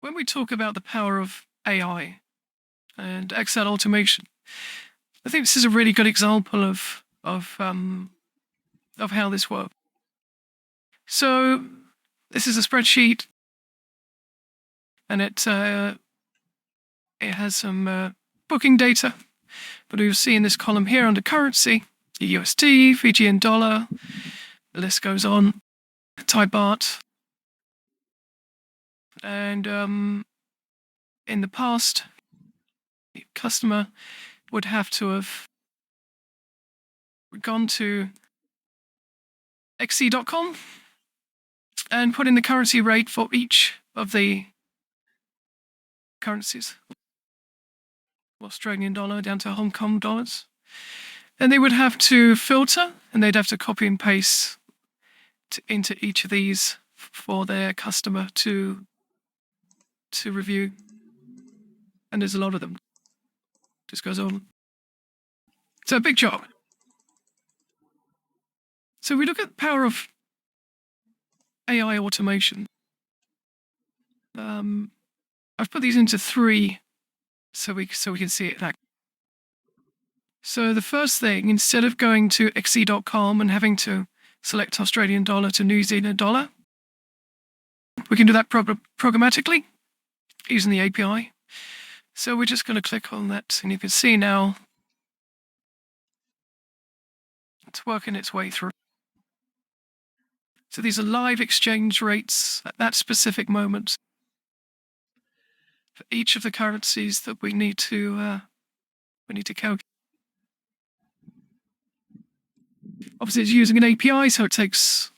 when we talk about the power of AI and Excel automation, I think this is a really good example of how this works. So this is a spreadsheet, and it has some booking data. But you'll see in this column here under currency, the USD, Fijian dollar, the list goes on, Thai baht, and in the past, the customer would have to have gone to xe.com and put in the currency rate for each of the currencies. Australian dollar down to Hong Kong dollars. Then they would have to filter, and they'd have to copy and paste into each of these for their customer to review. And there's a lot of them. Just goes on. So a big job. So we look at the power of AI automation. I've put these into 3 so we can see it. So the first thing, instead of going to xe.com and having to select Australian dollar to New Zealand dollar, we can do that programmatically using the API. So we're just going to click on that, and you can see now it's working its way through. So these are live exchange rates at that specific moment for each of the currencies that we need to calculate. Obviously, it's using an API, so it takes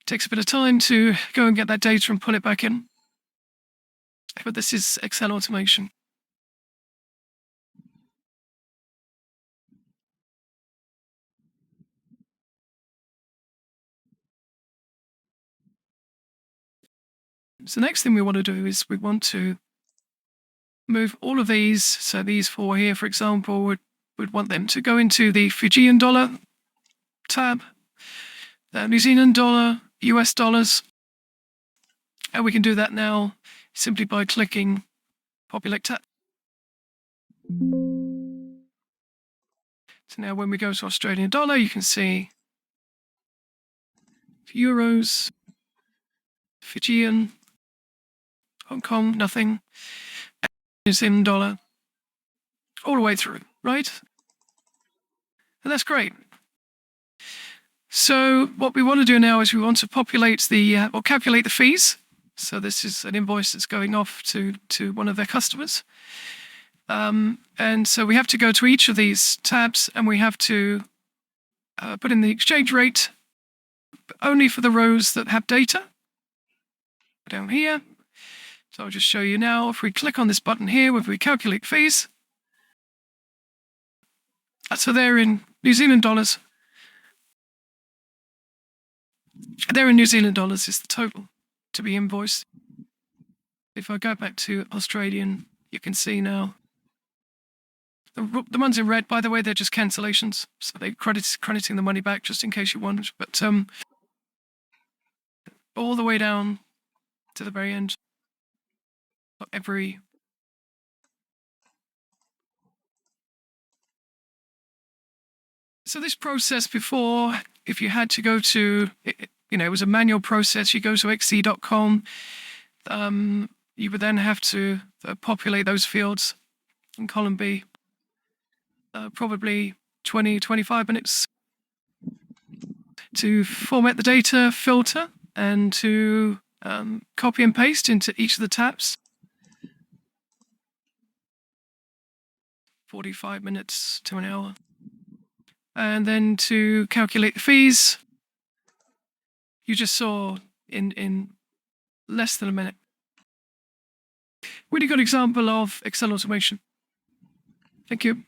a bit of time to go and get that data and pull it back in. But this is Excel automation. So the next thing we want to do is we want to move all of these. So these 4 here, for example, we'd want them to go into the Fijian dollar tab, New Zealand dollar, US dollars. And we can do that now simply by clicking Populate tab. So now when we go to Australian dollar, you can see euros, Fijian, Hong Kong, nothing, and New Zealand dollar, all the way through, right? And that's great. So what we want to do now is we want to populate or calculate the fees. So this is an invoice that's going off to one of their customers. And so we have to go to each of these tabs, and we have to put in the exchange rate only for the rows that have data down here. So I'll just show you now. If we click on this button here, if we calculate fees, so they're in New Zealand dollars. They're in New Zealand dollars is the total to be invoiced. If I go back to Australian, you can see now the ones in red, by the way, they're just cancellations. So they're crediting the money back just in case you want. But all the way down to the very end, So this process before, if you had to go to, it was a manual process. You go to xe.com. You would then have to populate those fields in column B. Probably 20-25 minutes to format the data, filter, and to copy and paste into each of the tabs. 45 minutes to an hour. And then to calculate the fees, you just saw in less than a minute. Really good example of Excel automation. Thank you.